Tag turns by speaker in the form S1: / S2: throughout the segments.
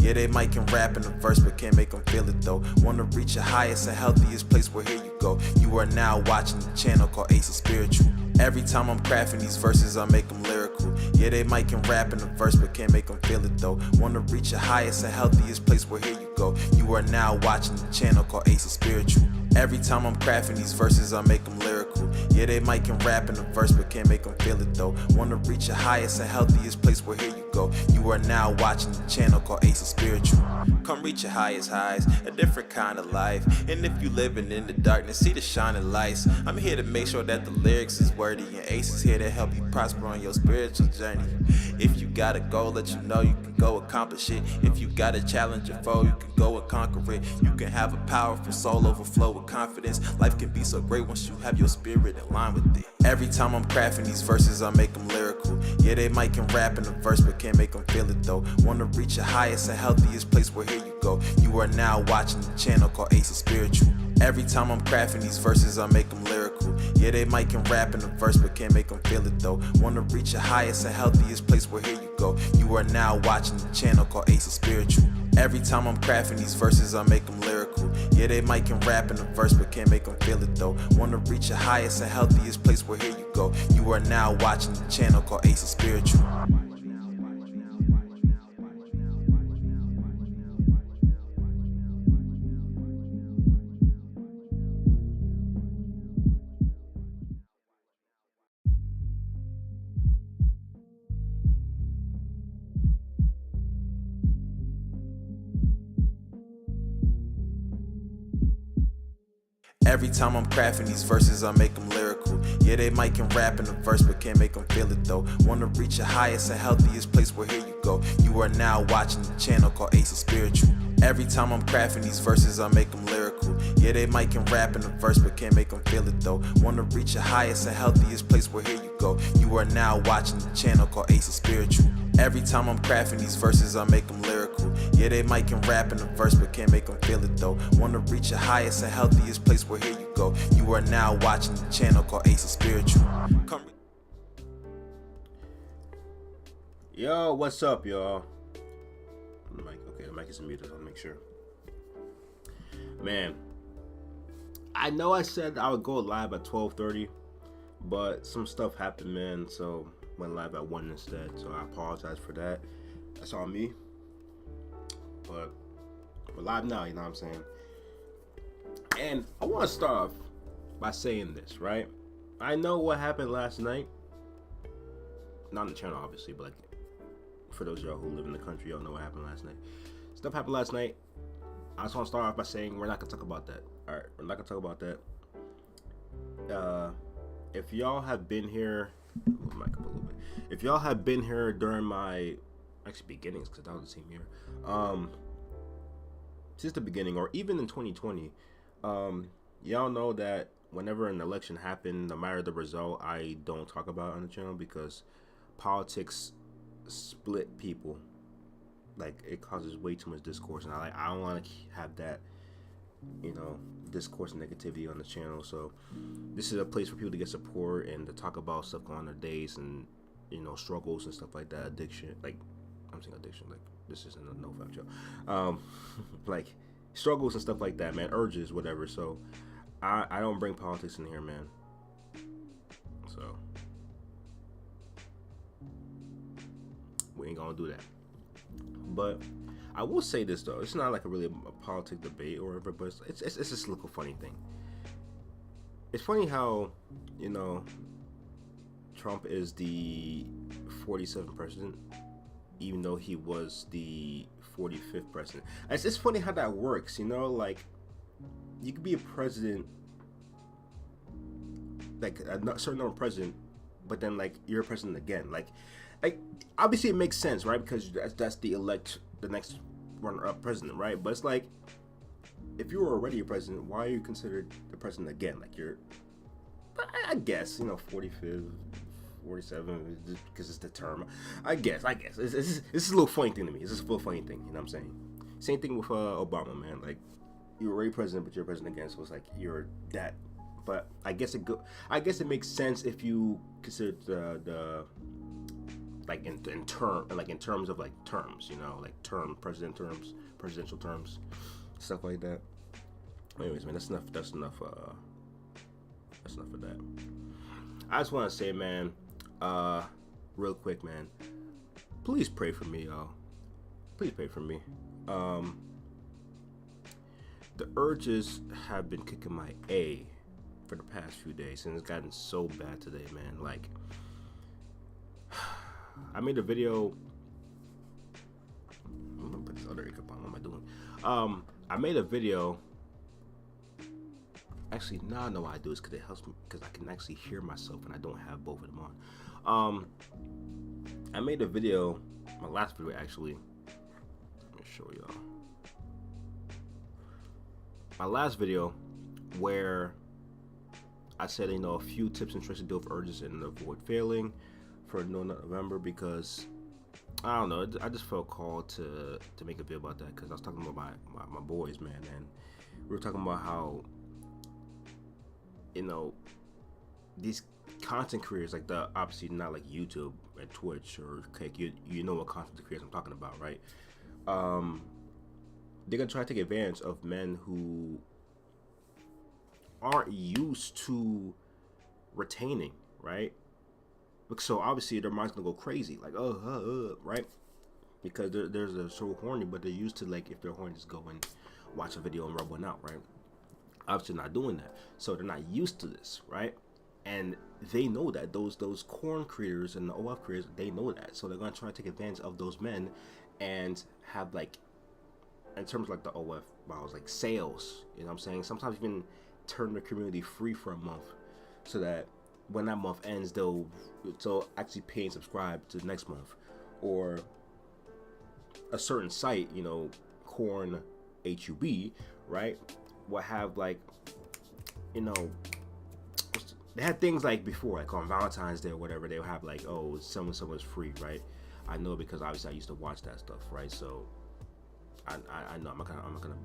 S1: Yeah, they might can rap in the verse, but can't make them feel it though. Wanna reach your highest and healthiest place, where here you go. You are now watching the channel called Ace Spiritual. Every time I'm crafting these verses, I make them lyrical. Yeah, they might can rap in the verse, but can't make them feel it though. Wanna reach your highest and healthiest place, where here you go. You are now watching the channel called Ace Spiritual. Every time I'm crafting these verses, I make them lyrical. Yeah, they might can rap in the verse, but can't make them feel it though. Wanna reach your highest and healthiest place, where here you go. You are now watching the channel called Ace Spiritual. Come reach your highest highs, a different kind of life. And if you living in the darkness, see the shining lights. I'm here to make sure that the lyrics is worthy, and Ace is here to help you prosper on your spiritual journey. If you got a goal, let you know you can go accomplish it. If you got a challenge your foe, you can go and conquer it. You can have a powerful soul overflow with confidence. Life can be so great once you have your spirit in line with it. Every time I'm crafting these verses, I make them lyrical. Yeah, they might can rap in the verse, but can't make them feel it though. Wanna reach your highest and healthiest place, where here you go. You are now watching the channel called Ace Spiritual. Every time I'm crafting these verses, I make them lyrical. Yeah, they might can rap in the verse, but can't make them feel it though. Wanna reach your highest and healthiest place, where here you go. You are now watching the channel called Ace Spiritual. Every time I'm crafting these verses, I make them lyrical. Yeah, they might can rap in the verse, but can't make them feel it though. Wanna reach your highest and healthiest place, where here you go. You are now watching the channel called Ace Spiritual. Every time I'm crafting these verses, I make them lyrical. Yeah, they might can rap in the verse, but can't make them feel it though. Wanna reach your highest and healthiest place, where here you go. You are now watching the channel called Ace Spiritual. Every time I'm crafting these verses, I make them lyrical. Yeah, they might can rap in the verse, but can't make them feel it though. Wanna reach your highest and healthiest place, where here you go. You are now watching the channel called Ace Spiritual. Every time I'm crafting these verses, I make them lyrical. Yeah, they might can rap in the verse, but can't make them feel it though. Wanna reach your highest and healthiest place, where here you go. You are now watching the channel called Ace Spiritual.
S2: Yo, what's up, y'all? Okay, the mic is muted. I'll make sure. Man, I know I said I would go live at 12:30, but some stuff happened, man. So went live at 1 instead. So I apologize for that. That's on me. But we're live now. You know what I'm saying? And I want to start off by saying this, right? I know what happened last night. Not on the channel, obviously, but like for those of y'all who live in the country, y'all know what happened last night. Stuff happened last night. I just want to start off by saying we're not gonna talk about that. All right, we're not gonna talk about that. If y'all have been here, move the mic up a little bit. If y'all have been here during my beginnings, because that was the same year, since the beginning, or even in 2020, y'all know that whenever an election happened, no matter the result, I don't talk about it on the channel because politics split people. Like, it causes way too much discourse, and I don't want to have that, discourse and negativity on the channel. So this is a place for people to get support and to talk about stuff going on their days and struggles and stuff like that. Addiction, like I'm saying addiction, like this isn't a no fact show. Like struggles and stuff like that, man. Urges, whatever. So I don't bring politics in here, man. So we ain't gonna do that. But I will say this though, it's not like a politic debate or whatever, but it's just a little funny thing. It's funny how Trump is the 47th president, even though he was the 45th president. It's funny how that works, like you could be a president, like a certain number of president, but then like you're a president again, like obviously it makes sense, right? Because that's the next runner-up president, right? But it's like, if you were already a president, why are you considered the president again? Like I guess 45th, 47, because it's the term. I guess this is a little funny thing to me. It's just a little funny thing, you know what I'm saying? Same thing with Obama, man. Like, you were already president, but you're president again, so it's like you're that. But I guess it makes sense if you consider the like in terms of like terms, you know, like presidential terms, stuff like that. Anyways, man, that's enough. That's enough of that. I just want to say, man, real quick, man, please pray for me, y'all. Please pray for me. The urges have been kicking my A for the past few days, and it's gotten so bad today, man. Like, I made a video. I'm gonna put this other makeup on. What am I doing? I made a video. Actually, now I know why I do this, because it helps me, because I can actually hear myself and I don't have both of them on. I made a video, my last video actually. Let me show y'all. My last video where I said, you know, a few tips and tricks to deal with urges and avoid failing for No Nut November, because I don't know, I just felt called to make a video about that, because I was talking about my boys, man, and we were talking about how, you know, these content creators, like the obviously not like YouTube and Twitch or Kick, you know what content creators I'm talking about, right? They're gonna try to take advantage of men who aren't used to retaining, right? So obviously their mind's gonna go crazy, like right? Because they're so horny, but they're used to, like, if they're horny, just go and watch a video and rub one out, right? Obviously not doing that, so they're not used to this, right? And they know that those corn creators and the OF creators, they know that, so they're gonna try to take advantage of those men and have, like, in terms of like the OF models, like sales, you know what I'm saying? Sometimes even turn the community free for a month, so that when that month ends, they'll actually pay and subscribe to the next month. Or a certain site, you know, Corn HUB, right, will have, like, you know, they had things like before, like on Valentine's Day or whatever, they'll have like, oh, someone's free, right? I know, because obviously I used to watch that stuff, right? So I know I'm not gonna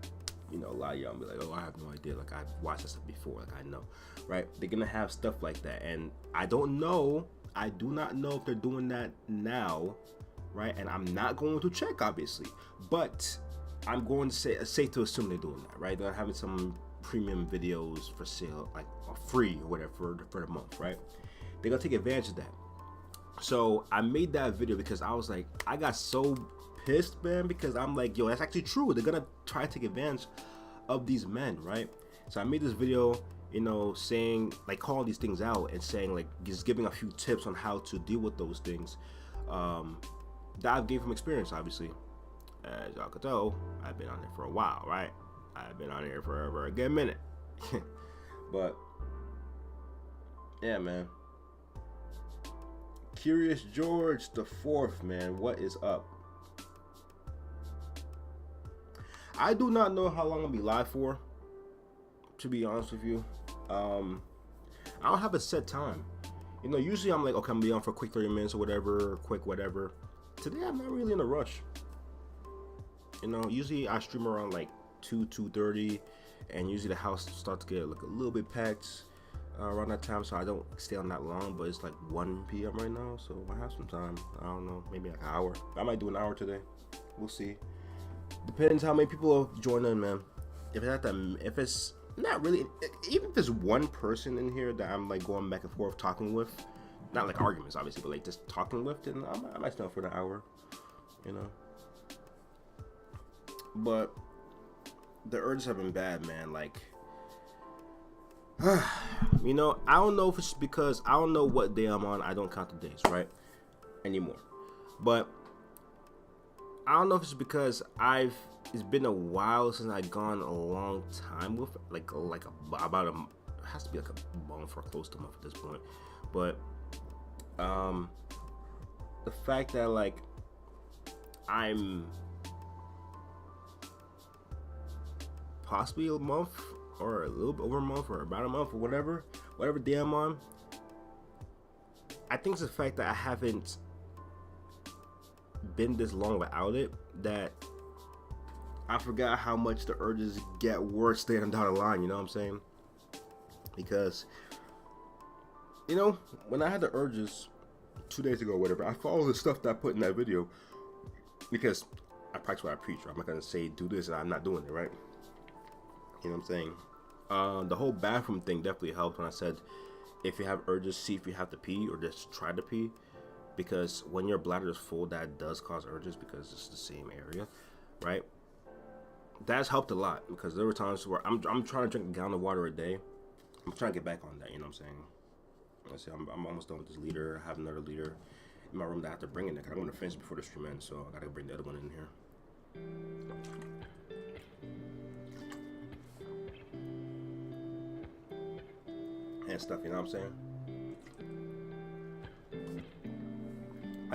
S2: you know, lie to y'all and be like, oh, I have no idea, like, I've watched that stuff before, like, I know, right? They're gonna have stuff like that, and I do not know if they're doing that now, right? And I'm not going to check, obviously, but I'm going to say, it's safe to assume they're doing that, right? They're having some premium videos for sale, like, or free or whatever for the month, right? They're gonna take advantage of that. So I made that video because I was like, I got so pissed, man, because I'm like, yo, that's actually true. They're gonna try to take advantage of these men, right? So I made this video, you know, saying, like, calling these things out and saying, like, just giving a few tips on how to deal with those things that I've gained from experience, obviously. As y'all could tell, I've been on there for a while, right? I've been on here for a good minute. But yeah, man. Curious George the Fourth, man, what is up? I do not know how long I'll be live for, to be honest with you. I don't have a set time. You know, usually I'm like, okay, I'm gonna be on for a quick 30 minutes or whatever, quick whatever. Today I'm not really in a rush. You know, usually I stream around like 2:30, and usually the house starts to get like a little bit packed around that time, so I don't stay on that long. But it's like 1 p.m. right now, so I have some time. I don't know, maybe like an hour. I might do an hour today. We'll see. Depends how many people join in, man. If it's not really, even if there's one person in here that I'm like going back and forth talking with, not like arguments obviously, but like just talking with, then I might stay for an hour, you know. But the urges have been bad, man. Like, you know, I don't know if it's because I don't know what day I'm on. I don't count the days, right, anymore. But I don't know if it's because it's been a while since I've gone a long time with, about it has to be like a month or close to a month at this point. But the fact that, like, I'm possibly a month or a little bit over a month or about a month or whatever day I'm on, I think it's the fact that I haven't been this long without it that I forgot how much the urges get worse later down the line, you know what I'm saying? Because, you know, when I had the urges, 2 days ago, or whatever, I follow the stuff that I put in that video because I practice what I preach. Right? I'm not gonna say do this and I'm not doing it, right? You know what I'm saying? The whole bathroom thing definitely helped when I said if you have urges, see if you have to pee or just try to pee, because when your bladder is full, that does cause urges because it's the same area, right? That's helped a lot because there were times where I'm trying to drink a gallon of water a day. I'm trying to get back on that, you know what I'm saying? Let's see, I'm almost done with this liter. I have another liter in my room that I have to bring in there because I want to finish before the stream ends, so I gotta bring the other one in here. And stuff, you know what I'm saying?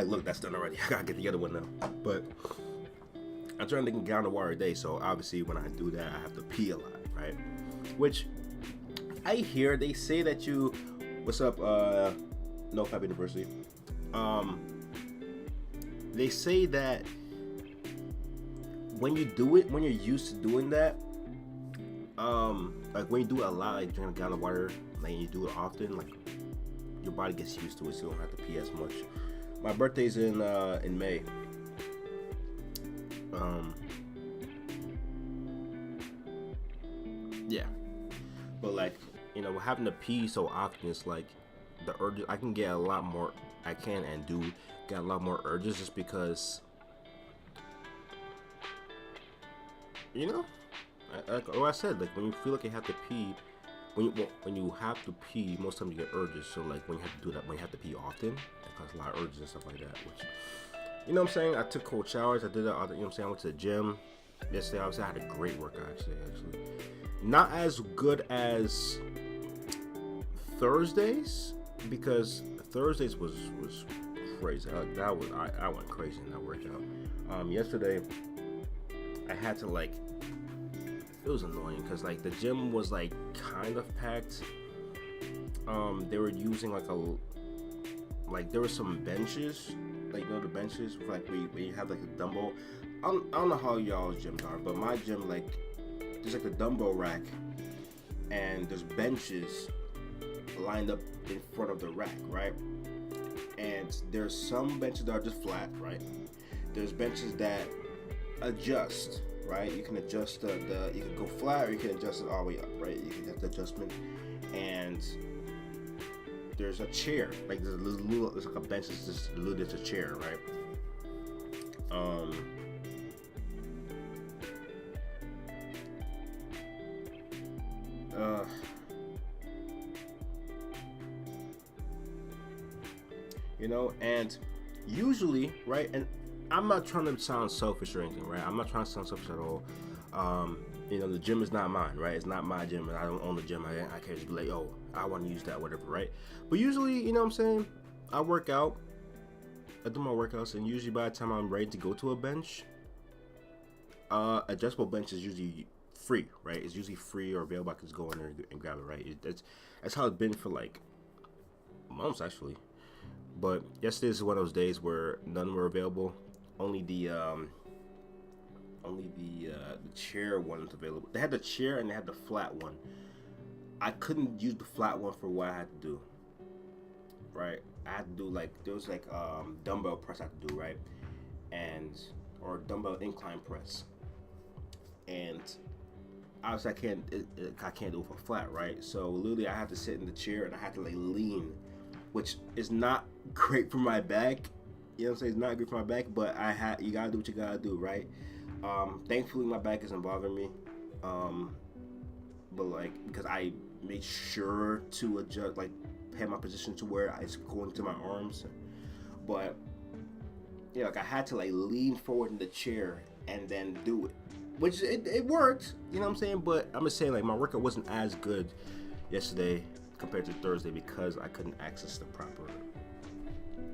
S2: Look, that's done already. I gotta get the other one now. But I'm trying to get a gallon of water a day, so obviously when I do that, I have to pee a lot, right? Which I hear they say that you, what's up, No Fab University? They say that when you do it, when you're used to doing that, like when you do it a lot, like drinking a gallon of water, like you do it often, like your body gets used to it, so you don't have to pee as much. My birthday's in May. Yeah, but like, you know, having to pee so often, it's like the urges. I can get a lot more. I can and do get a lot more urges just because, you know, like I said, like when you feel like you have to pee, when you have to pee, most times you get urges. So like when you have to do that, when you have to pee often, it causes a lot of urges and stuff like that. Which, you know what I'm saying? I took cold showers. I did that. You know what I'm saying? I went to the gym yesterday. Obviously, I had a great workout actually. Not as good as Thursdays because Thursdays was crazy. I went crazy in that workout. Yesterday I had to like, it was annoying because like the gym was like kind of packed. They were using like there were some benches, like you know the benches like where you have like a dumbbell. I don't know how y'all's gyms are, but my gym, like there's like a dumbbell rack and there's benches lined up in front of the rack, right? And there's some benches that are just flat, right? There's benches that adjust, right? You can adjust you can go flat or you can adjust it all the way up, right? You can get the adjustment. And there's a chair, like there's like a bench that's just there's a chair, right? You know, and usually, right, and I'm not trying to sound selfish or anything, right? I'm not trying to sound selfish at all. You know, the gym is not mine, right? It's not my gym, and I don't own the gym. I can't just be like, oh, I want to use that, whatever, right? But usually, you know what I'm saying? I work out, I do my workouts, and usually by the time I'm ready to go to a bench, adjustable bench is usually free, right? It's usually free or available. I can just go in there and grab it, right? That's how it's been for like months, actually. But yesterday is one of those days where none were available. Only the chair one was available. They had the chair and they had the flat one. I couldn't use the flat one for what I had to do. Right? I had to do like there was like dumbbell press I had to do, right? Or dumbbell incline press. And obviously I can't do it for flat, right? So literally I had to sit in the chair and I had to like lean, which is not great for my back. You know what I'm saying? It's not good for my back, but you gotta do what you gotta do, right? Thankfully my back isn't bothering me. But like because I made sure to adjust, like have my position to where it's going to my arms. But yeah, like I had to like lean forward in the chair and then do it. Which it worked, you know what I'm saying? But I'm just saying like my workout wasn't as good yesterday compared to Thursday because I couldn't access the proper,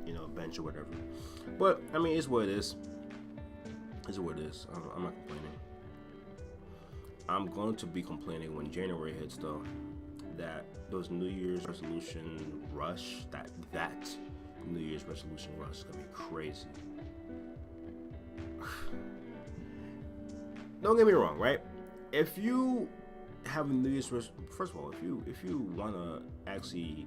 S2: you know, bench or whatever. But I mean, it's what it is. It's what it is. I'm not complaining. I'm going to be complaining when January hits, though. That those New Year's resolution rush, that New Year's resolution rush is gonna be crazy. Don't get me wrong, right? If you have a New Year's first of all, if you wanna actually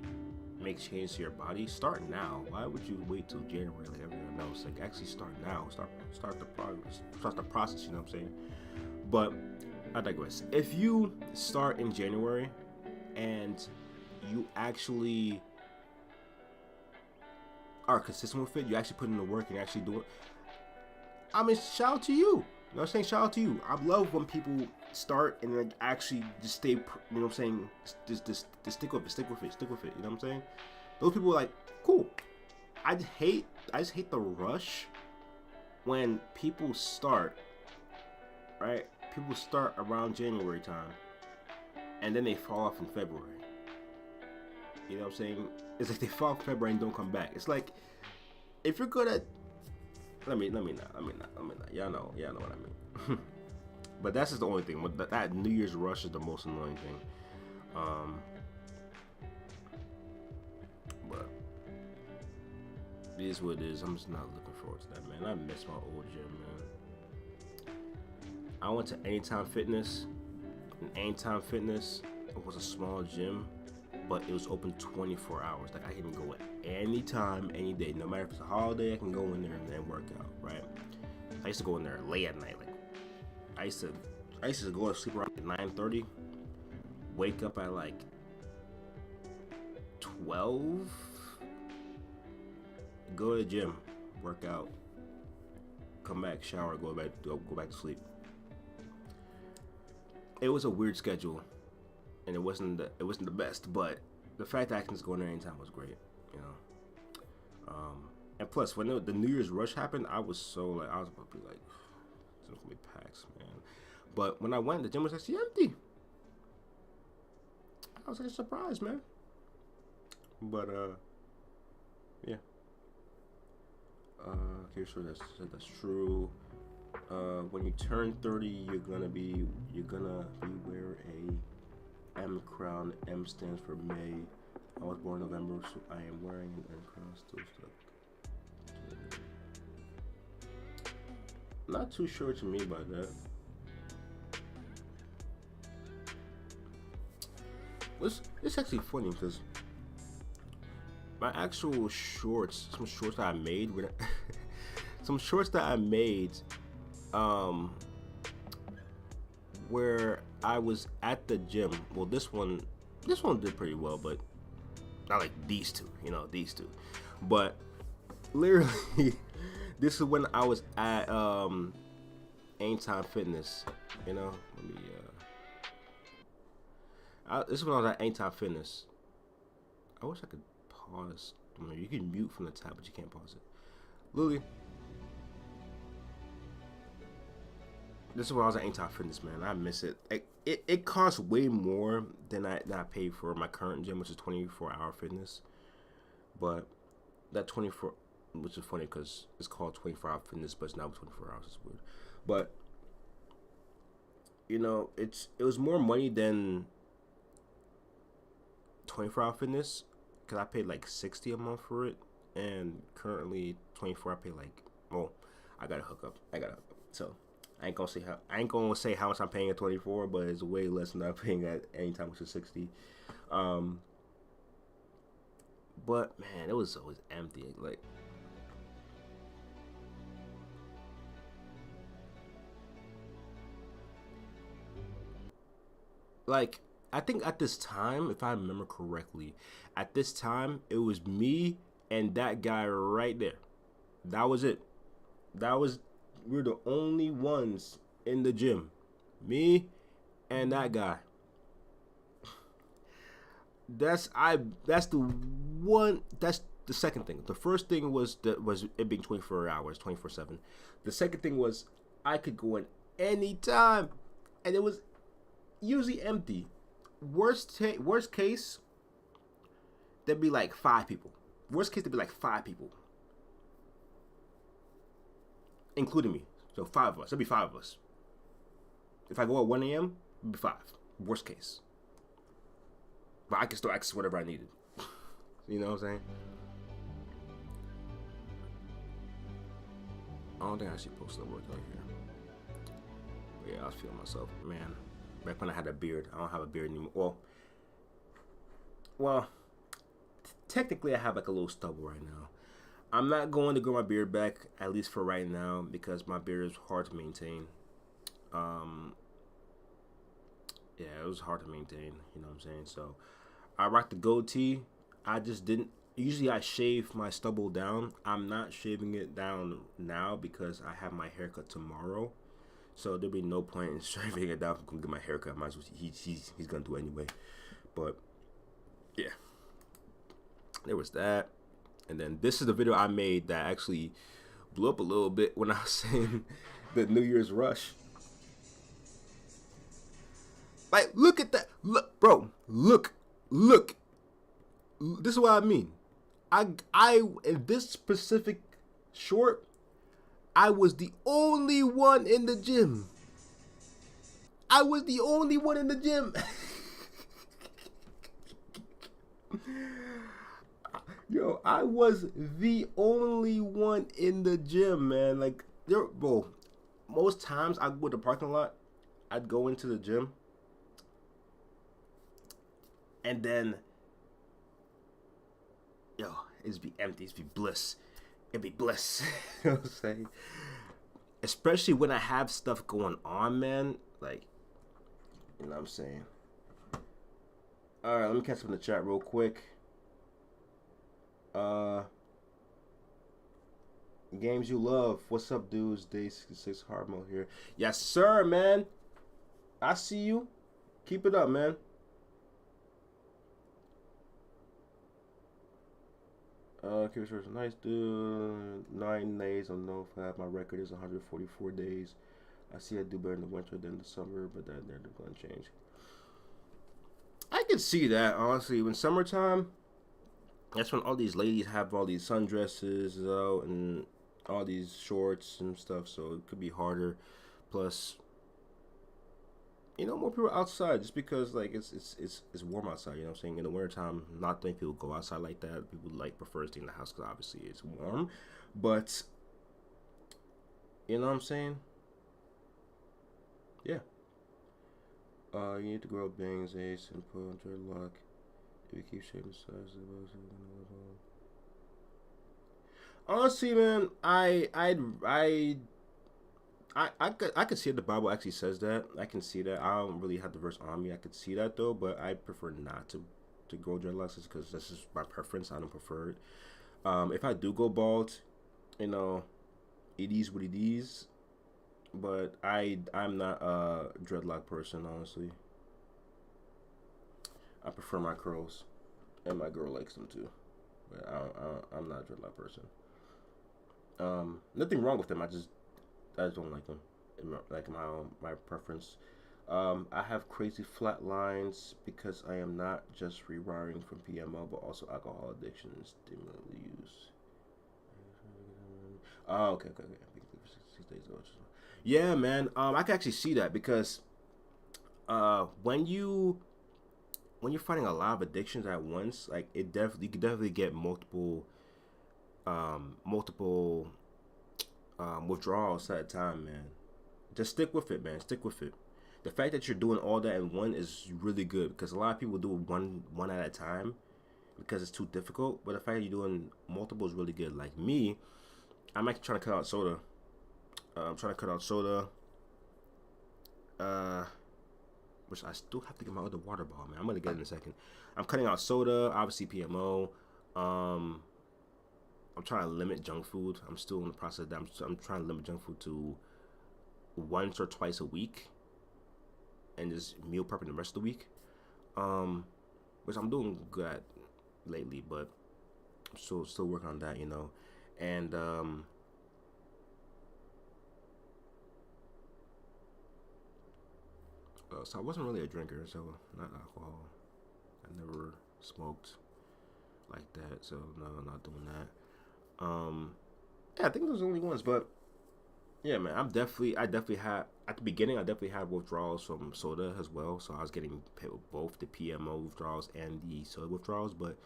S2: make changes to your body, start now. Why would you wait till January like everyone else? Like, actually start now. Start the progress. Start the process. You know what I'm saying? But I digress. If you start in January and you actually are consistent with it, you actually put in the work and actually do it, I mean, shout out to you. You know what I'm saying? Shout out to you. I love when people start and like actually just stay, you know what I'm saying? Just stick with it. You know what I'm saying? Those people are like, cool. I just hate the rush when people start, right? People start around January time and then they fall off in February. You know what I'm saying? It's like they fall off in February and don't come back. It's like, if you're good at, let me not. Y'all know what I mean. But that's just the only thing. That New Year's rush is the most annoying thing. But it is what it is. I'm just not looking forward to that, man. I miss my old gym, man. I went to Anytime Fitness. And Anytime Fitness, it was a small gym, but it was open 24 hours. Like, I can go at any time, any day. No matter if it's a holiday, I can go in there and work out, right? I used to go in there late at night. Like, I used to go to sleep around 9:30, wake up at like 12, go to the gym, work out, come back, shower, go back to sleep. It was a weird schedule, and it wasn't the best, but the fact that I can just go in there anytime was great, you know. And plus, when the New Year's rush happened, I was about to be like, it's gonna be packed, man. But when I went, the gym was actually empty. I was like surprised, man. But yeah. Okay, so that's true. When you turn 30, you're gonna be wear a M crown. M stands for May. I was born in November, so I am wearing an M crown still stuck. Not too sure to me about that. It's actually funny because my actual shorts, some shorts that I made, where I was at the gym. Well, this one did pretty well, but not like these two, But literally, this is when I was at Anytime Fitness, Let me this is when I was at Anytime Fitness. I wish I could pause. You can mute from the tab, but you can't pause it. Lily, this is when I was at Anytime Fitness, man. I miss it. It costs way more than I paid for my current gym, which is 24-hour fitness. But that 24, which is funny because it's called 24-hour fitness, but it's not 24 hours. It's weird. But it was more money than 24-hour fitness because I paid like $60 a month for it, and currently 24 I pay like, well, I got a hookup. So I ain't gonna say how much I'm paying at 24, but it's way less than I'm paying at Anytime, which is 60. But man, it was always empty. Like I think at this time, if I remember correctly, at this time it was me and that guy right there. That was it. We're the only ones in the gym. Me and that guy. That's the second thing. The first thing was it being 24 hours, 24/7. The second thing was I could go in any time, and it was usually empty. Worst case, there'd be like 5 people. Including me. So 5 of us. There'd be 5 of us. If I go at 1 a.m., it'd be 5. Worst case. But I can still access whatever I needed. You know what I'm saying? I don't think I actually posted the work out here. But yeah, I was feeling myself. Man, back when I had a beard. I don't have a beard anymore. Well, technically I have like a little stubble right now. I'm not going to grow my beard back, at least for right now, because my beard is hard to maintain. Um, yeah, it was hard to maintain. You know what I'm saying? So I rock the goatee. I just didn't. Usually I shave my stubble down. I'm not shaving it down now because I have my haircut tomorrow. So there'll be no point in shaving it down. I'm gonna get my haircut. Might as well, he's gonna do it anyway. But yeah, there was that. And then this is the video I made that actually blew up a little bit when I was saying the New Year's rush. Like, look at that. Look, bro. Look. This is what I mean. I in this specific short, I was the only one in the gym. I was the only one in the gym. Yo, I was the only one in the gym, man. Like, bro, most times I go to the parking lot, I'd go into the gym, and then, yo, it'd be empty, it'd be bliss. It'd be bliss. You know what I'm saying? Especially when I have stuff going on, man. Like, you know what I'm saying? Alright, let me catch up in the chat real quick. Games you love. What's up, dudes? Day 66 hard mode here. Yes, sir, man. I see you. Keep it up, man. Curious person, nice dude. 9 days on no fab. My record is 144 days. I see I do better in the winter than the summer, but they're going to change. I can see that, honestly. When summertime, that's when all these ladies have all these sundresses out and all these shorts and stuff, so it could be harder. Plus, you know, more people outside just because like it's warm outside. You know what I'm saying? In the wintertime, not many people go outside like that. People like prefer to stay in the house because obviously it's warm. But you know what I'm saying? Yeah. You need to grow bangs, Ace, and put on dreadlock. If you keep shaving the size of those, honestly, man, I could see it. The Bible actually says that. I can see that. I don't really have the verse on me. I could see that though, but I prefer not to grow dreadlocks because this is my preference. I don't prefer it. If I do go bald, you know, it is what it is. But I'm not a dreadlock person, honestly. I prefer my curls, and my girl likes them too. But I'm not a dreadlock person. Nothing wrong with them. I just don't like them. Like my preference. I have crazy flat lines because I am not just rewiring from PMO, but also alcohol addiction and stimulant use. Oh, okay. 6 days ago. Yeah, man. I can actually see that because when you're fighting a lot of addictions at once, like you could definitely get multiple withdrawals at a time, man. Just stick with it, man. Stick with it. The fact that you're doing all that in one is really good because a lot of people do one at a time because it's too difficult. But the fact that you're doing multiple is really good. Like me, I'm actually trying to cut out soda. I'm trying to cut out soda. Which I still have to get my other water bottle, man. I'm gonna get it in a second. I'm cutting out soda, obviously PMO. I'm trying to limit junk food. I'm still in the process of that. I'm trying to limit junk food to once or twice a week, and just meal prepping the rest of the week. Which I'm doing good at lately, but I'm still working on that, you know. And so I wasn't really a drinker, so not alcohol. I never smoked like that, so no, I'm not doing that. Yeah, I think those are the only ones, but yeah, man, I definitely had at the beginning. I definitely had withdrawals from soda as well, so I was getting hit with both the PMO withdrawals and the soda withdrawals. But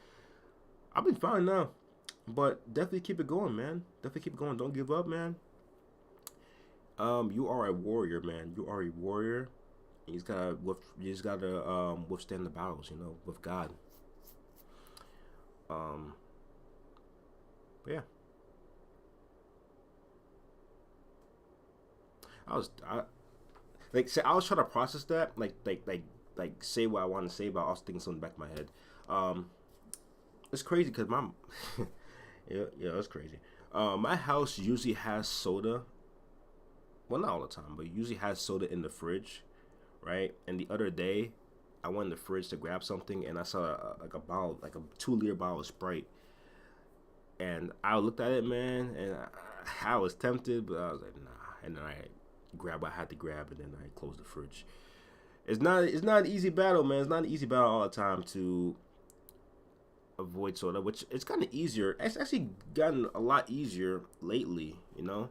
S2: I've been fine now. But definitely keep it going, man. Definitely keep it going. Don't give up, man. You are a warrior, man. You are a warrior. You just gotta withstand the battles, you know, with God. Um, but yeah, I like say I was trying to process that, like say what I want to say, but I was thinking something back in my head. Um, it's crazy because my yeah, it's crazy. My house usually has soda. Well, not all the time, but usually has soda in the fridge, right? And the other day, I went in the fridge to grab something, and I saw like a bottle, like a 2 liter bottle of Sprite, and I looked at it, man, and I was tempted, but I was like, nah. And then I grabbed what I had to grab, and then I closed the fridge. It's not an easy battle, man. It's not an easy battle all the time to avoid soda, which it's kind of easier. It's actually gotten a lot easier lately, you know.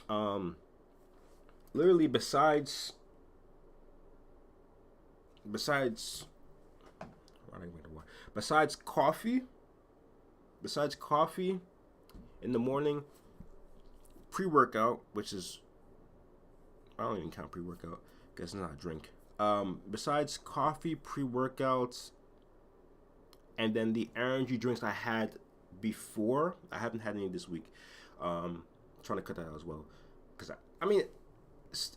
S2: Um, Literally, besides besides coffee, besides coffee in the morning, pre-workout, which is I don't even count pre-workout because it's not a drink. Besides coffee, pre-workouts, and then the energy drinks I had before, I haven't had any this week. Trying to cut that out as well, because I mean,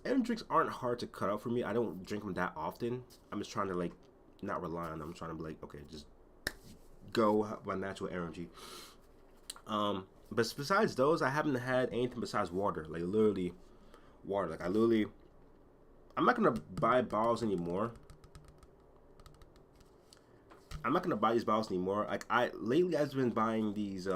S2: energy drinks aren't hard to cut out for me. I don't drink them that often. I'm just trying to like not rely on them. I'm trying to be like, okay, just go by natural energy. But besides those, I haven't had anything besides water. Like literally, water. Like I'm not gonna buy bottles anymore. I'm not gonna buy these bottles anymore. Like lately I've been buying these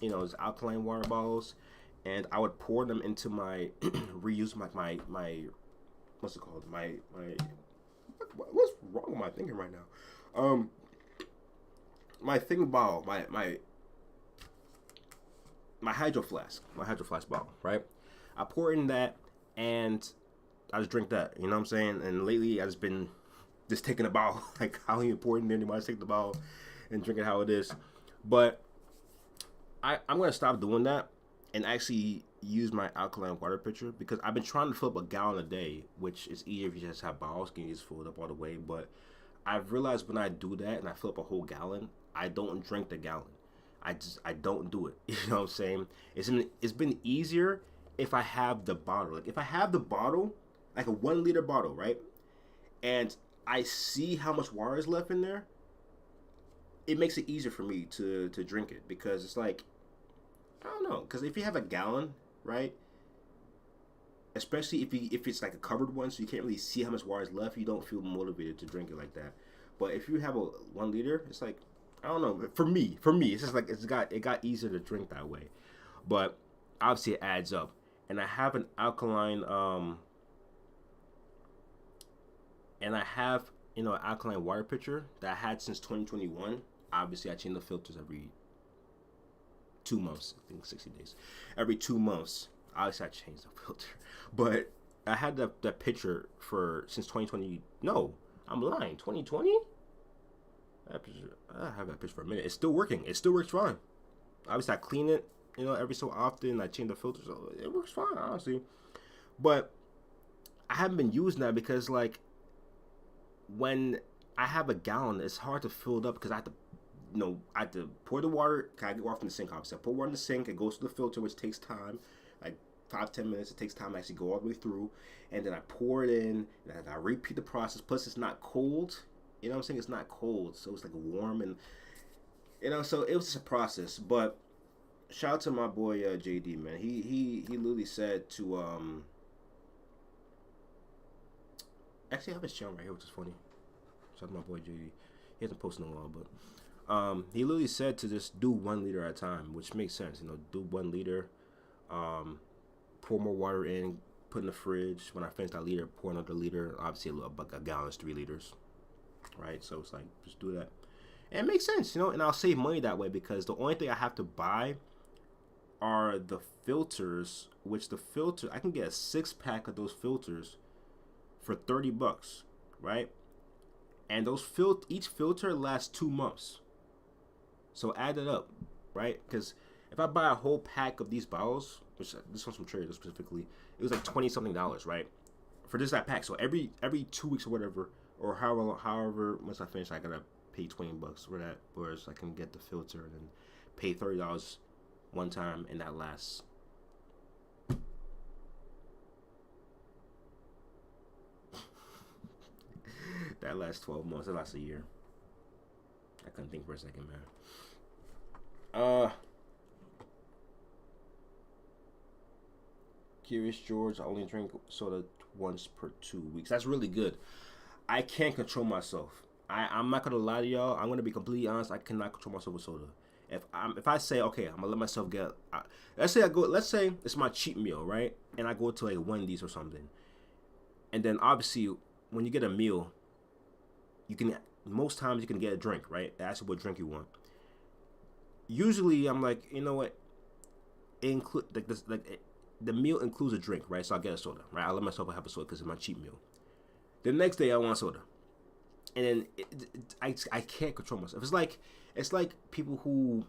S2: these alkaline water bottles, and I would pour them into my reuse my what's it called my what's wrong with my thinking right now? My thing bottle, my hydro flask bottle, right? I pour in that, and I just drink that. You know what I'm saying? And lately, I've just been just taking a bottle. Like, I don't even pour it in there anymore. I just take the bottle and drink it how it is. But I'm going to stop doing that and actually use my alkaline water pitcher, because I've been trying to fill up a gallon a day, which is easier if you just have bottles. You can just fill it up all the way. But I've realized when I do that and I fill up a whole gallon, I don't drink the gallon. I don't do it. You know what I'm saying? It's been easier if I have the bottle. Like if I have the bottle, like a 1 liter bottle, right? And I see how much water is left in there, it makes it easier for me to drink it, because it's like, I don't know, because if you have a gallon, right? Especially if it's like a covered one, so you can't really see how much water is left, you don't feel motivated to drink it like that. But if you have a 1 liter, it's like, I don't know. For me, it's just like it got easier to drink that way. But obviously it adds up. And I have an alkaline and I have an alkaline water pitcher that I had since 2021. Obviously I change the filters every 2 months. I think 60 days. Every 2 months. Obviously I change the filter. But I had that pitcher since 2020. No, I'm lying. 2020? I have that pitch for a minute. It's still working. It still works fine. Obviously, I clean it, every so often. I change the filter, so it works fine, honestly. But I haven't been using that because, like, when I have a gallon, it's hard to fill it up because I have to pour the water. I get water from the sink, obviously. I pour water in the sink. It goes to the filter, which takes time, like 5-10 minutes. It takes time to actually go all the way through, and then I pour it in, and I repeat the process. Plus, it's not cold. You know what I'm saying? It's not cold, so it's like warm, and so it was just a process. But shout out to my boy JD, man. He literally said to actually I have his channel right here, which is funny. Shout out to my boy JD. He hasn't posted in a while, but he literally said to just do 1 liter at a time, which makes sense. Do 1 liter, pour more water in, put in the fridge. When I finish that liter, pour another liter. Obviously, a gallon is 3 liters. Right, so it's like just do that, and it makes sense, and I'll save money that way, because the only thing I have to buy are the filters, which I can get a 6-pack of those filters for $30, right? And those each filter lasts 2 months, so add it up, right? Because if I buy a whole pack of these bottles, which this one's from Trader specifically, it was like $20 something, right? For that pack. So every 2 weeks or whatever, or however once I finish, I gotta pay $20 for that, whereas I can get the filter and then pay $30 one time, and that lasts. That lasts 12 months. That lasts a year. I couldn't think for a second, man. Curious George, I only drink soda once per 2 weeks. That's really good. I can't control myself. I'm not gonna lie to y'all. I'm gonna be completely honest. I cannot control myself with soda. If I say okay, I'm gonna let myself get. Let's say it's my cheat meal, right? And I go to like Wendy's or something, and then obviously when you get a meal, you can most times you can get a drink, right? Ask you what drink you want. Usually I'm like, you know what? It include like this the meal includes a drink, right? So I get a soda, right? I let myself have a soda because it's my cheat meal. The next day I want soda, and then I can't control myself. It's like people who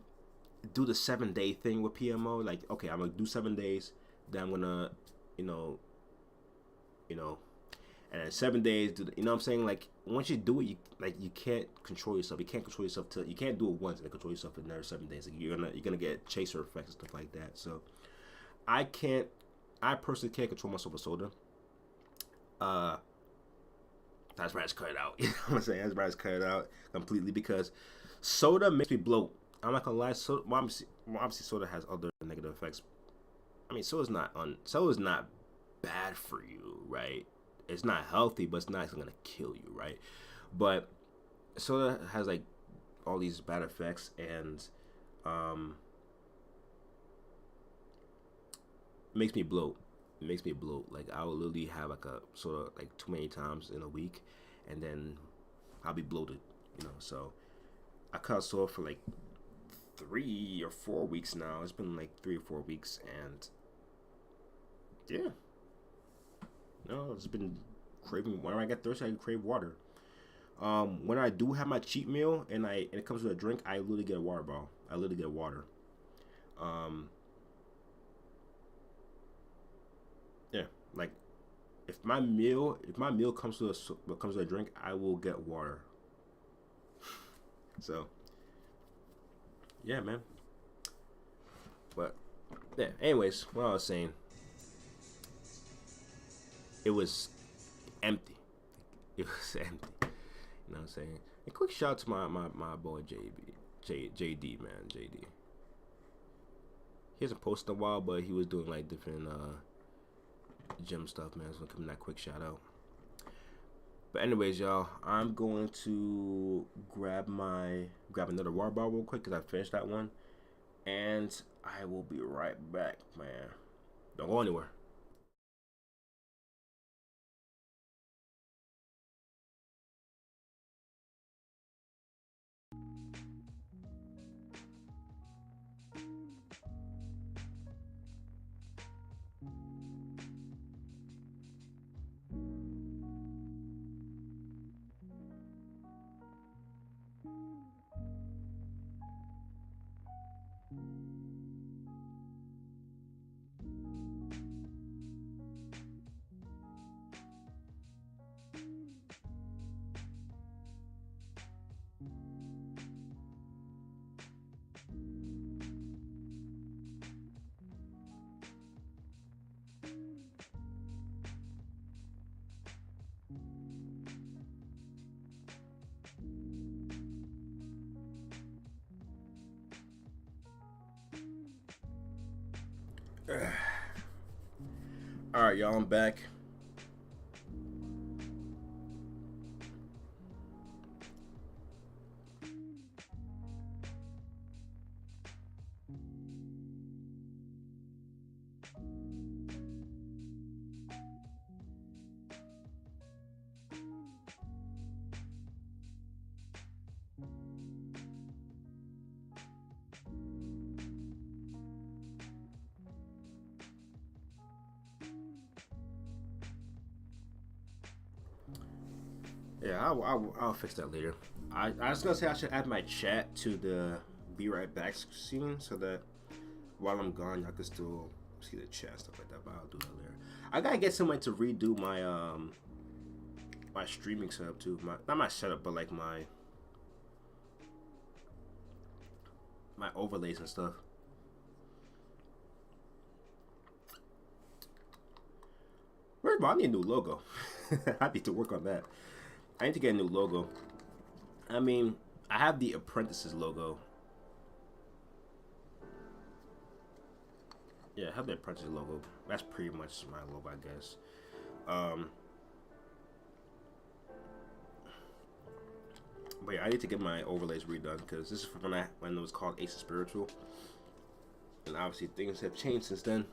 S2: do the 7 day thing with PMO. Like, okay, I'm gonna do 7 days, then I'm gonna, you know, and then 7 days. You know what I'm saying? Like once you do it, you can't control yourself. You can't control yourself you can't do it once and control yourself for another 7 days. Like you're gonna get chaser effects and stuff like that. So I personally can't control myself with soda. That's why I just cut it out. You know what I'm saying? That's why I just cut it out completely because soda makes me bloat. I'm not gonna lie. Soda, obviously soda has other negative effects. I mean, soda's not bad for you, right? It's not healthy, but it's not gonna kill you, right? But soda has like all these bad effects, and makes me bloat. It makes me bloat. Like I will literally have like a soda like too many times in a week, and then I'll be bloated. So I cut soda for like 3 or 4 weeks now. It's been like 3 or 4 weeks, and yeah, it's been craving. Whenever I get thirsty, I crave water. When I do have my cheat meal and it comes with a drink, I literally get a water bottle. I literally get water. Yeah, like if my meal comes with a drink, I will get water. So yeah, man. But yeah, anyways, what I was saying, it was empty. It was empty. You know what I'm saying? A quick shout out to my boy JD, man. JD. He hasn't posted in a while, but he was doing like different gym stuff, man. So give him that quick shout out. But anyways, y'all, I'm going to grab another water bottle real quick because I finished that one, and I will be right back, man. Don't go anywhere. All right, y'all, I'm back. Yeah, I'll fix that later. I was gonna say I should add my chat to the be right back scene so that while I'm gone, y'all can still see the chat stuff like that. But I'll do that later. I gotta get somebody to redo my my streaming setup too. Not my setup, but like my overlays and stuff. First of all, I need a new logo. I need to work on that. I need to get a new logo. I mean, I have the Apprentices logo. Yeah, I have the Apprentice logo. That's pretty much my logo, I guess. But yeah, I need to get my overlays redone because this is from when it was called AceApprentice, and obviously things have changed since then.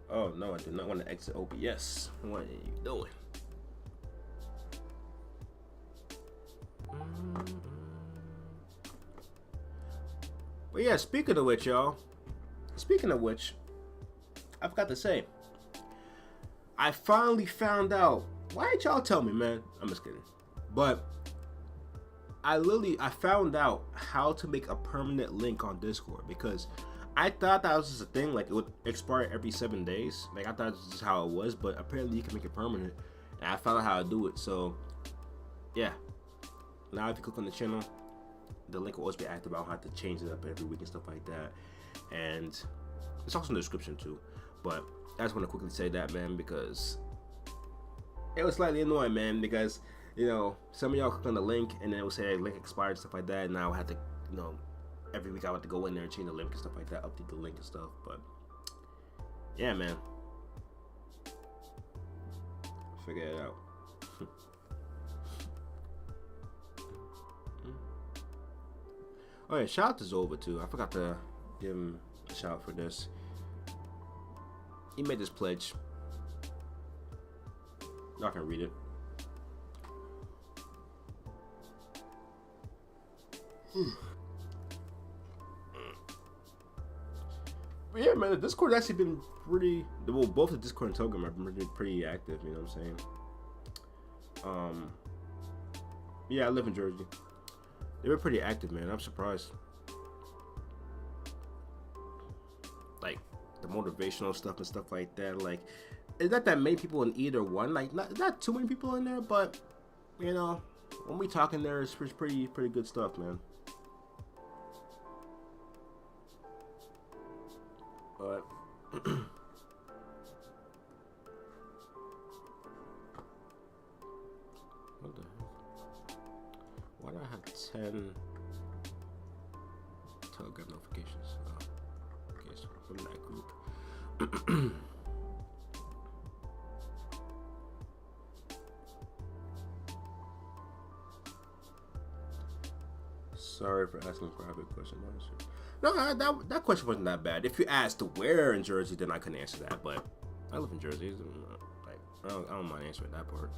S2: Oh no, I do not want to exit OBS. What are you doing? But yeah, speaking of which, y'all. Speaking of which, I forgot to say. I finally found out. Why didn't y'all tell me, man? I'm just kidding. But I found out how to make a permanent link on Discord, because I thought that was just a thing, like it would expire every 7 days. Like I thought this is how it was, but apparently you can make it permanent. And I found out how to do it. So yeah. Now if you click on the channel, the link will always be active. I'll have to change it up every week and stuff like that. And it's also in the description too. But I just want to quickly say that, man, because it was slightly annoying, man, because you know, some of y'all click on the link and then it will say link expired and stuff like that. And now I have to, you know, every week I have to go in there and change the link and stuff like that, update the link and stuff. But yeah, man, figure it out. Oh yeah, shout out to Zova too. I forgot to give him a shout out for this. He made this pledge. Y'all can read it. But yeah, man, the Discord's actually been pretty. Well, both the Discord and Telegram have been pretty active. You know what I'm saying? Yeah, I live in Jersey. They were pretty active, man. I'm surprised. Like the motivational stuff and stuff like that. Like, it's not that many people in either one. Like, not too many people in there, but you know, when we talk in there, it's pretty good stuff, man. But what the heck? Why do I have 10 Telegram notifications? Oh, okay, so from that group. Sorry for asking a private question. No, that question wasn't that bad. If you asked where in Jersey, then I couldn't answer that. But I live in Jersey. Like, I don't mind answering that part.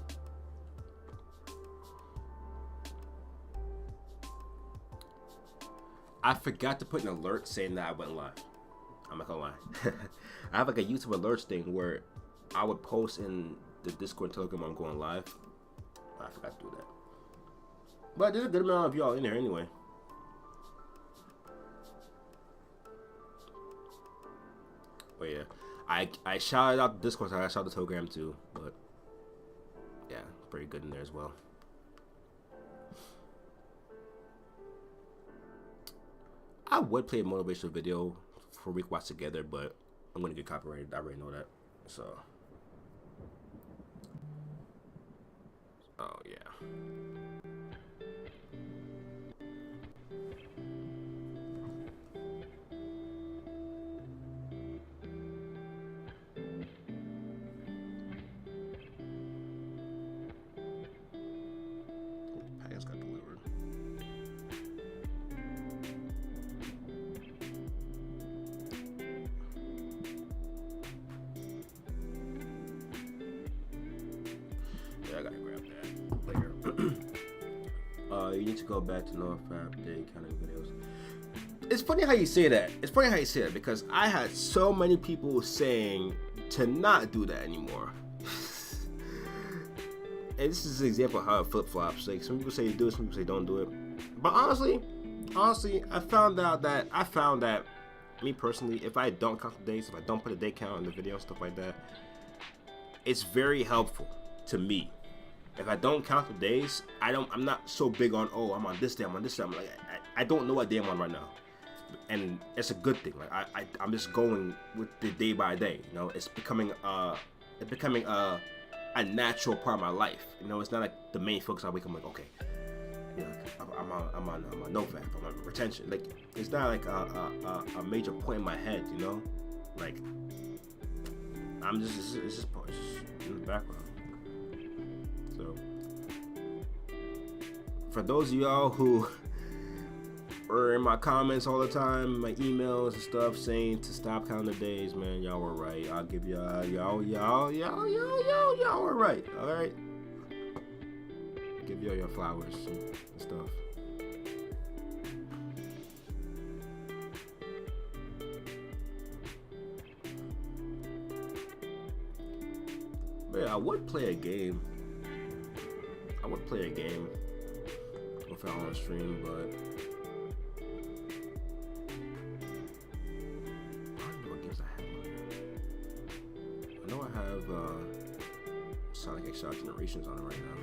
S2: I forgot to put an alert saying that I went live. I'm not gonna lie. I have like a YouTube alerts thing where I would post in the Discord and Telegram I'm going live. I forgot to do that. But there's a good amount of y'all in there anyway. But yeah, I shouted out the Discord, I shouted the Telegram too. But yeah, pretty good in there as well. I would play a motivational video for we could watch together, but I'm gonna get copyrighted. I already know that. So, oh yeah. Package got delivered. I gotta grab that later. You need to go back to NoFap Day counting videos. It's funny how you say that. It's funny how you say that because I had so many people saying to not do that anymore. and this is an example of how it flip flops. Like some people say you do it, some people say don't do it. But honestly, I found that me personally, if I don't count the days, if I don't put a day count in the video and stuff like that, it's very helpful to me. If I don't count the days, I'm not so big on, oh, I'm on this day, I'm on this day. I'm like, I don't know what day I'm on right now, and it's a good thing. Like I'm just going with the day by day. You know, it's becoming a natural part of my life. You know, it's not like the main focus. I wake up, I'm like, okay, you know, I'm on NoFap, I'm on retention. Like, it's not like a major point in my head. You know, like it's just in the background. So, for those of y'all who are in my comments all the time, my emails and stuff saying to stop counting the days, man, y'all were right. I'll give y'all were right. All right, give y'all your flowers and stuff. But yeah, I would play a game. If I on stream, but I don't know what games I have on here. I know I have Sonic X Generations on it right now.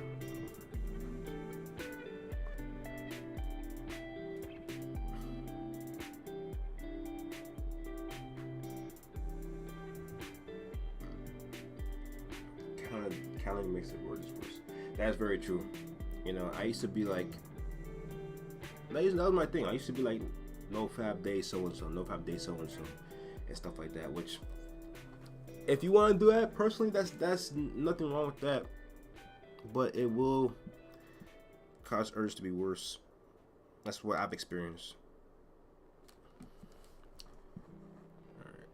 S2: Counting makes it worse. That's very true. You know, I used to be like, that was my thing. I used to be like, NoFap day so and so, NoFap day so and so, and stuff like that. Which, if you want to do that personally, that's nothing wrong with that. But it will cause urge to be worse. That's what I've experienced. All right,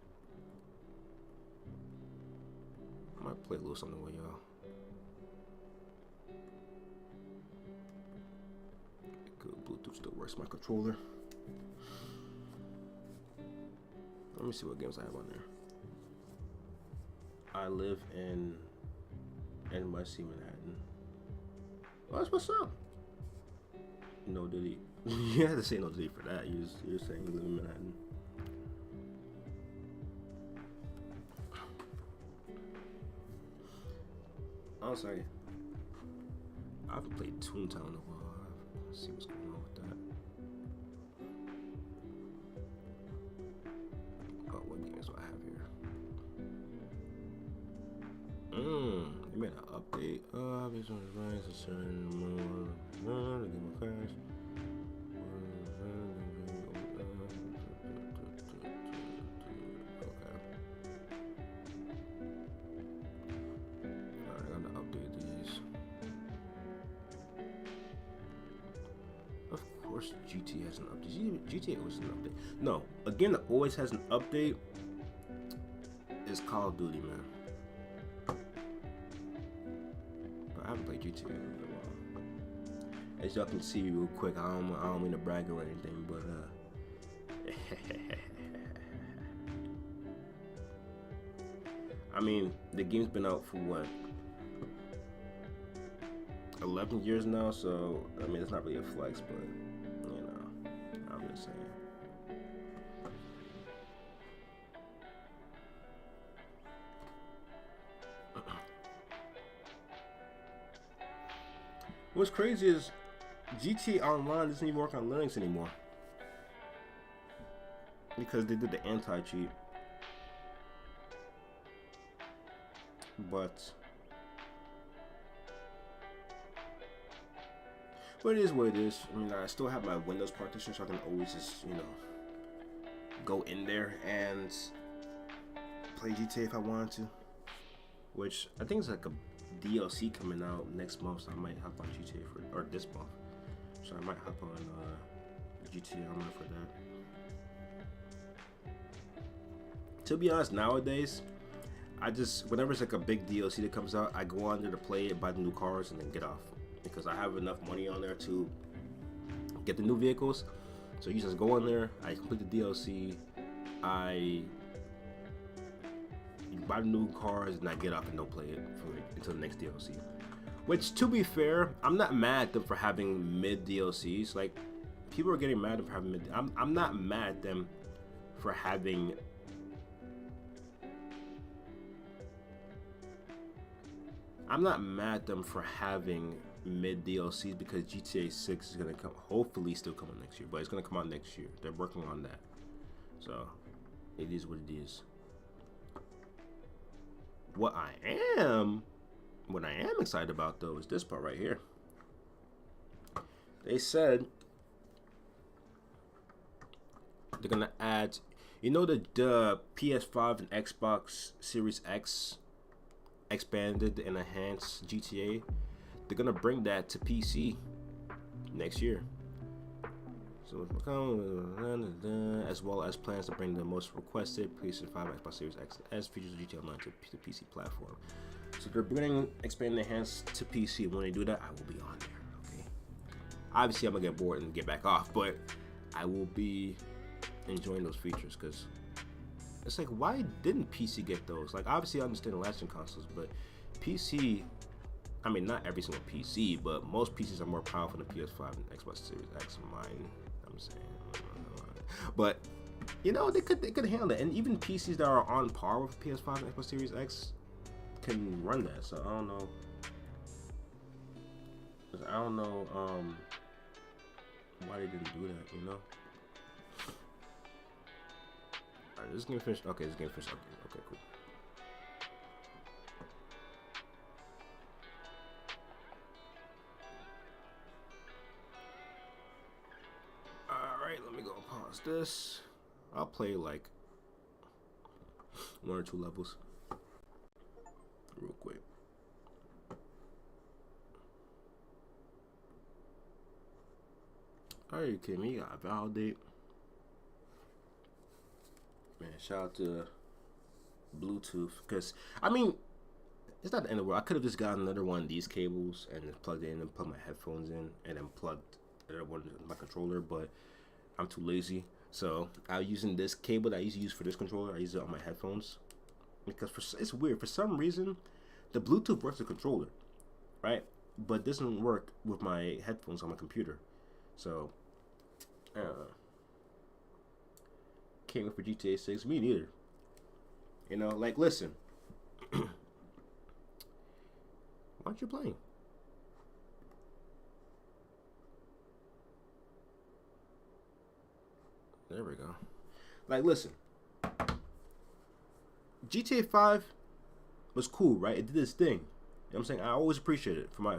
S2: I might play a little something with y'all. Bluetooth still works. My controller. Let me see what games I have on there. I live in NYC, Manhattan. Well, that's what's up. No Diddy. You had to say no Diddy for that. You're saying you live in Manhattan. I'm sorry. I haven't played Toontown in a while. Let's see what's going on with that. Oh, what games do I have here? They made an update. Based on the rise of certain game crash. GTA has an update. GTA always has an update. No, again, that always has an update is Call of Duty, man. But I haven't played GTA in a while. As y'all can see real quick, I don't mean to brag or anything, but I mean, the game's been out for what, 11 years now, so I mean, it's not really a flex, but I'm just saying. What's crazy is GTA Online doesn't even work on Linux anymore because they did the anti-cheat. But it is what it is. I mean, I still have my Windows partition, so I can always just, you know, go in there and play GTA if I wanted to. Which I think is like a DLC coming out next month, so I might hop on GTA or this month. So I might hop on GTA Online for that. To be honest, nowadays, whenever it's like a big DLC that comes out, I go on there to play it, buy the new cars, and then get off. Because I have enough money on there to get the new vehicles. So you just go on there, I complete the DLC, I buy the new cars, and I get off and don't play it until the next DLC. Which, to be fair, I'm not mad at them for having mid DLCs. Like, people are getting mad at them for having mid. I'm not mad at them for having. I'm not mad at them for having mid DLCs because GTA 6 is gonna come, hopefully still coming next year, but it's gonna come out next year. They're working on that, so it is what it is. What I am excited about though is this part right here. They said they're gonna add, you know, the PS5 and Xbox Series X expanded and enhanced GTA. They're gonna bring that to PC next year. So, as well as plans to bring the most requested PS5, Xbox Series X as features of GTA Online to the PC platform. So they're bringing expand and enhance to PC. When they do that, I will be on there. Okay. Obviously, I'm gonna get bored and get back off, but I will be enjoying those features because it's like, why didn't PC get those? Like, obviously, I understand the last gen consoles, but PC. I mean, not every single PC, but most PCs are more powerful than PS5 and Xbox Series X. Mine, I'm saying, but you know, they could handle it, and even PCs that are on par with PS5 and Xbox Series X can run that. So I don't know. Why they didn't do that. You know. All right, this game finished. Okay, this game finished. Okay, cool. Alright, let me go pause this. I'll play like 1 or 2 levels real quick. Are you kidding me? You gotta validate. Man, shout out to Bluetooth. Because, I mean, it's not the end of the world. I could have just gotten another one of these cables and just plugged it in and put my headphones in and then plugged another one in my controller, but I'm too lazy. So I'm using this cable that I used to use for this controller. I use it on my headphones because it's weird. For some reason, the Bluetooth works with the controller, right? But doesn't work with my headphones on my computer. So, can't wait for GTA 6. Me neither. You know, like, listen. Why aren't you playing? There we go. Like, listen. GTA 5 was cool, right? It did this thing. You know what I'm saying? I always appreciate it for my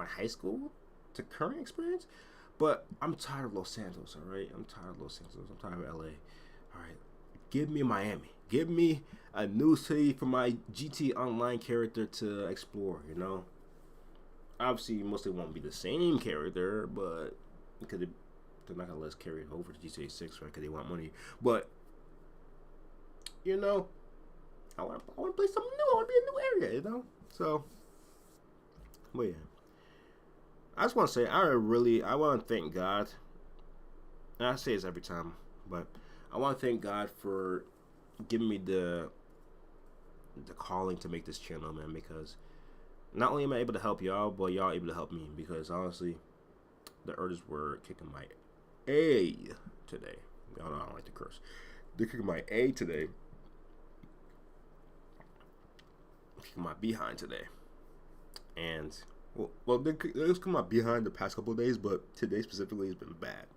S2: high school to current experience. But I'm tired of Los Santos, alright? I'm tired of Los Santos. I'm tired of LA. Alright. Give me Miami. Give me a new city for my GT Online character to explore, you know? Obviously, mostly won't be the same character, but because they're not gonna let us carry it over to GTA 6, right? Because they want money. But you know, I want to play something new. I want to be in a new area, you know. So, but yeah, I just want to say I want to thank God. And I say this every time, but I want to thank God for giving me the calling to make this channel, man. Because not only am I able to help y'all, but y'all able to help me. Because honestly, the Erders were kicking my A today. Y'all know I don't like to curse. They're kicking my A today. Kicking my behind today. And, well, they're kicking my behind the past couple of days, but today specifically has been bad.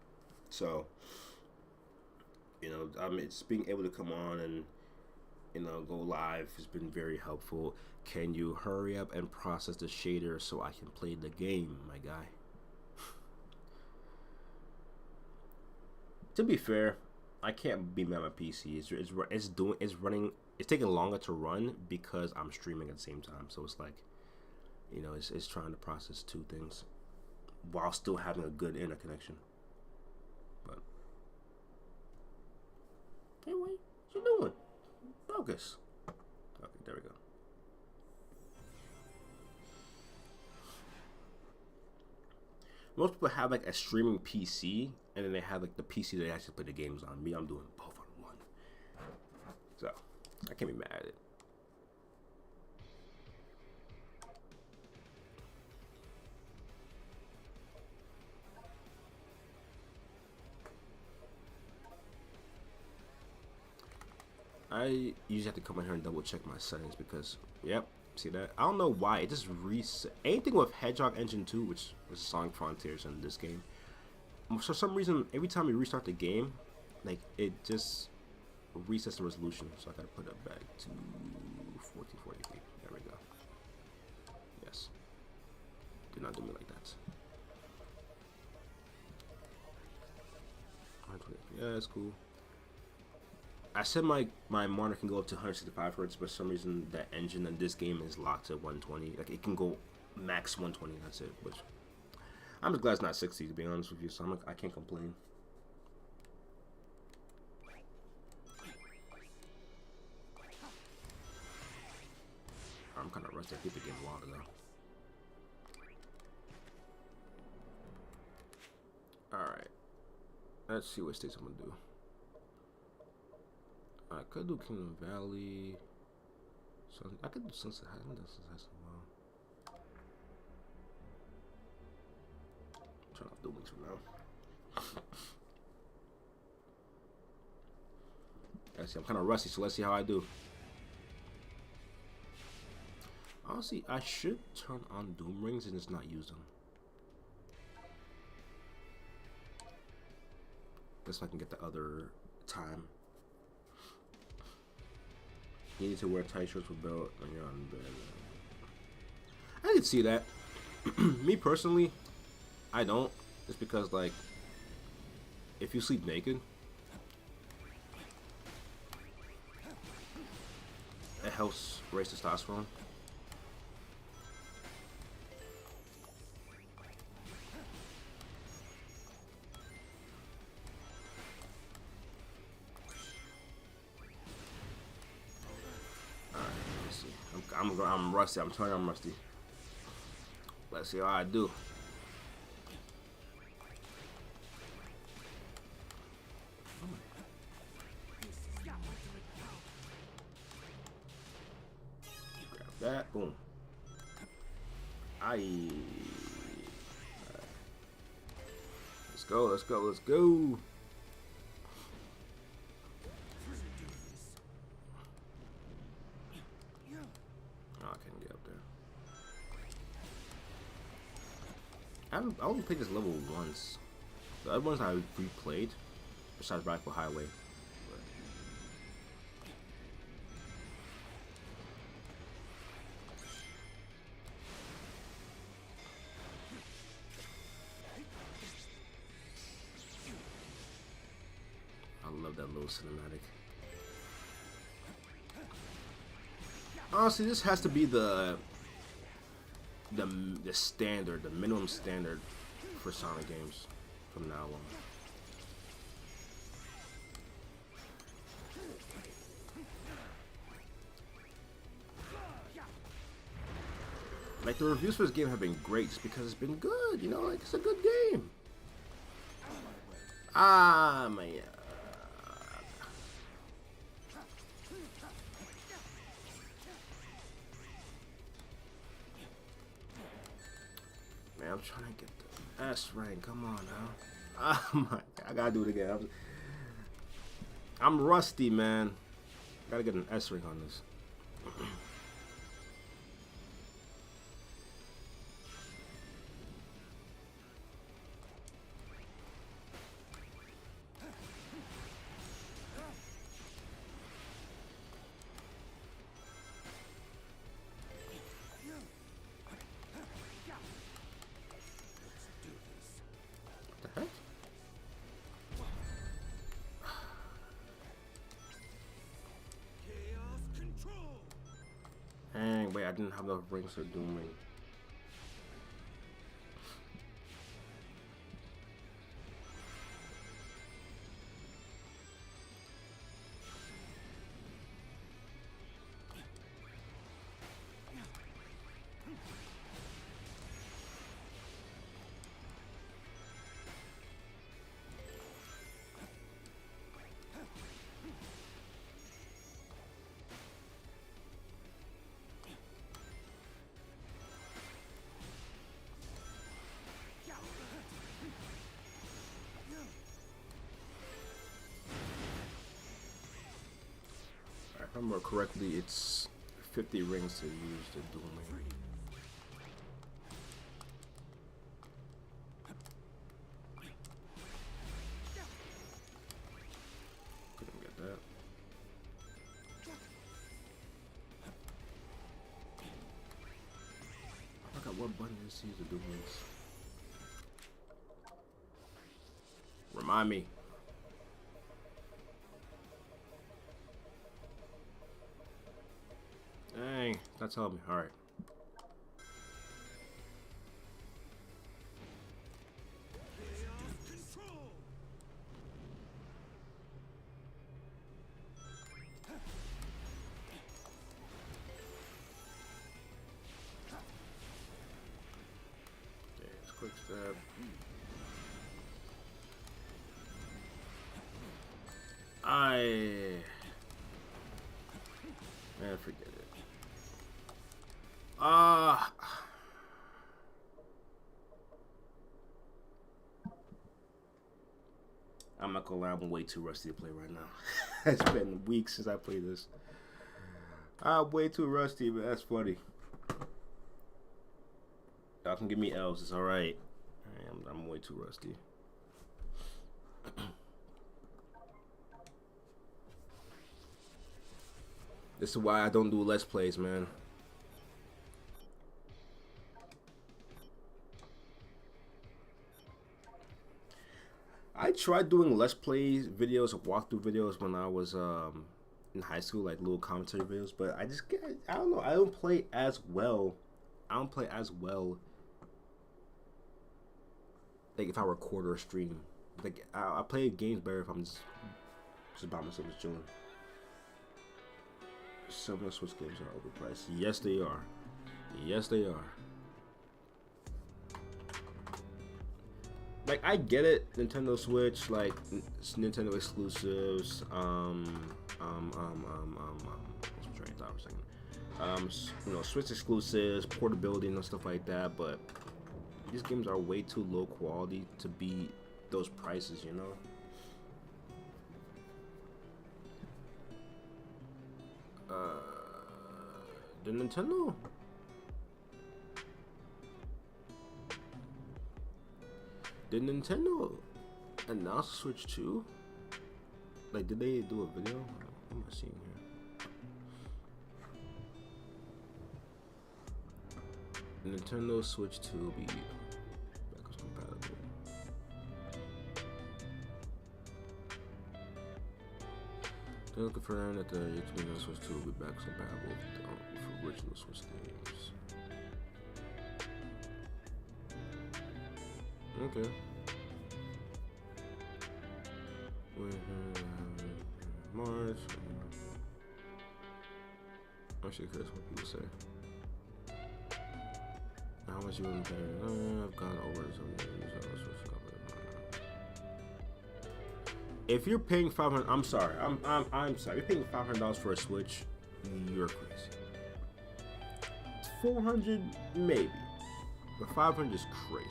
S2: So, you know, it's being able to come on and, you know, go live has been very helpful. Can you hurry up and process the shader so I can play the game, my guy? To be fair, I can't be mad at my PC. It's taking longer to run because I'm streaming at the same time. So it's like, you know, it's trying to process 2 things while still having a good internet connection. But anyway, what you doing? Focus. Okay, there we go. Most people have like a streaming PC, and then they have like the PC they actually play the games on. Me, I'm doing both on one, so I can't be mad at it. I usually have to come in here and double check my settings because, yep, see that? I don't know why it just reset. Anything with Hedgehog Engine 2, which was Sonic Frontiers in this game, for some reason, every time you restart the game, like it just resets the resolution. So I gotta put it back to 1440p. There we go. Yes. Do not do me like that. Yeah, that's cool. I said my monitor can go up to 165 hertz, but for some reason that engine in this game is locked to 120. Like it can go max 120. That's it. Which I'm just glad it's not 60 to be honest with you. So I can't complain. I'm kind of rusty. I beat the game a while ago. All right. Let's see what states I'm gonna do. I could do Kingdom Valley. So I could do Sunset High. I'm trying to do wings for now. Let's see, I'm kind of rusty, so let's see how I do. Honestly, I should turn on Doom Rings and just not use them. Guess I can get the other time. You need to wear tight shirts with belt when you're on bed. I can see that. Me personally, I don't. Just because, like, if you sleep naked, it helps raise testosterone. I'm rusty. I'm telling you, I'm rusty. Let's see how I do. Grab that. Boom. Aye. Let's go. Let's go. Let's go. I only played this level once. The other ones I replayed, besides Rifle Highway. I love that little cinematic. Honestly, this has to be the standard, the minimum standard for Sonic games from now on. Like, the reviews for this game have been great just because it's been good, you know, like, it's a good game. Ah, man. Man, I'm trying to get the S rank. Come on now. Oh my God, I gotta do it again. I'm rusty, man. Gotta get an S rank on this. Dang, wait, I didn't have enough rings for Doom Ring. I remember correctly, it's 50 rings to use the dual link. Couldn't get that. I forgot what button is to use the dual links. Remind me. Dang, that's helped me. Alright. There's quick step. Man, forget it. I'm not gonna lie, I'm way too rusty to play right now. It's been weeks since I played this. I'm way too rusty, but that's funny. Y'all can give me L's, it's alright. I'm way too rusty. This is why I don't do Let's Plays, man. I tried doing Let's Plays videos or walkthrough videos when I was in high school, like little commentary videos, but I just get, I don't know, I don't play as well. Like if I record or stream. Like I play games better if I'm just by myself just chilling. Some of the Switch games are overpriced. Yes, they are. Yes, they are. Like, I get it, Nintendo Switch, like, Nintendo exclusives, you know, Switch exclusives, portability and stuff like that, but these games are way too low quality to be those prices, you know? The Nintendo? Did Nintendo announce Switch 2? Like, did they do a video? What am I seeing here? Nintendo Switch 2 will be backwards compatible. They're confirming that the Nintendo Switch 2 will be backwards compatible with original Switch games. Okay. March. I'm actually curious what people say. How much you want to pay? I've gone over something. If you're paying $500, I'm sorry. I'm sorry. You're paying $500 for a Switch. You're crazy. $400 maybe, but $500 is crazy.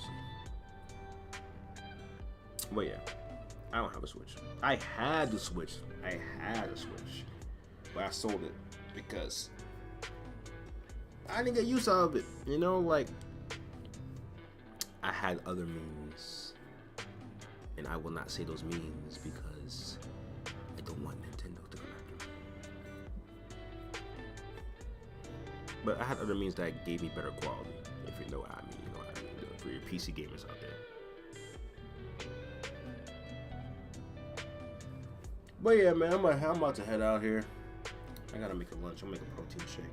S2: But yeah, I don't have a Switch. I had a Switch, but I sold it because I didn't get use out of it. You know, like I had other means, and I will not say those means because I don't want Nintendo to come after me. But I had other means that gave me better quality. If you know what I mean, you know what I mean. For your PC gamers out there. But yeah, man, I'm about to head out here. I gotta make a lunch. I'll make a protein shake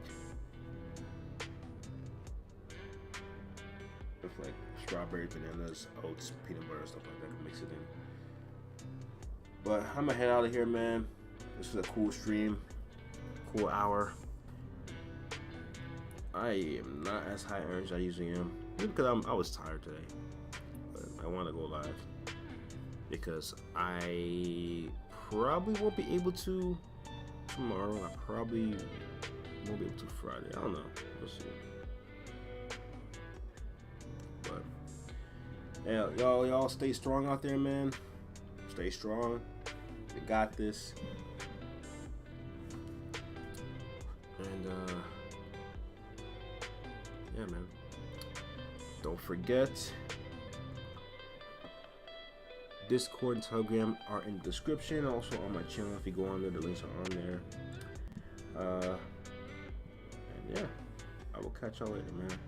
S2: with like strawberry, bananas, oats, peanut butter, stuff like that. I can mix it in. But I'm gonna head out of here, man. This is a cool stream, cool hour. I am not as high energy as I usually am, just because I was tired today. But I want to go live because I probably won't be able to tomorrow. I probably won't be able to Friday. I don't know. We'll see. But yeah, y'all stay strong out there, man. Stay strong. You got this. yeah, man. Don't forget, Discord and Telegram are in the description. Also on my channel, if you go on there, the links are on there. And yeah, I will catch y'all later, man.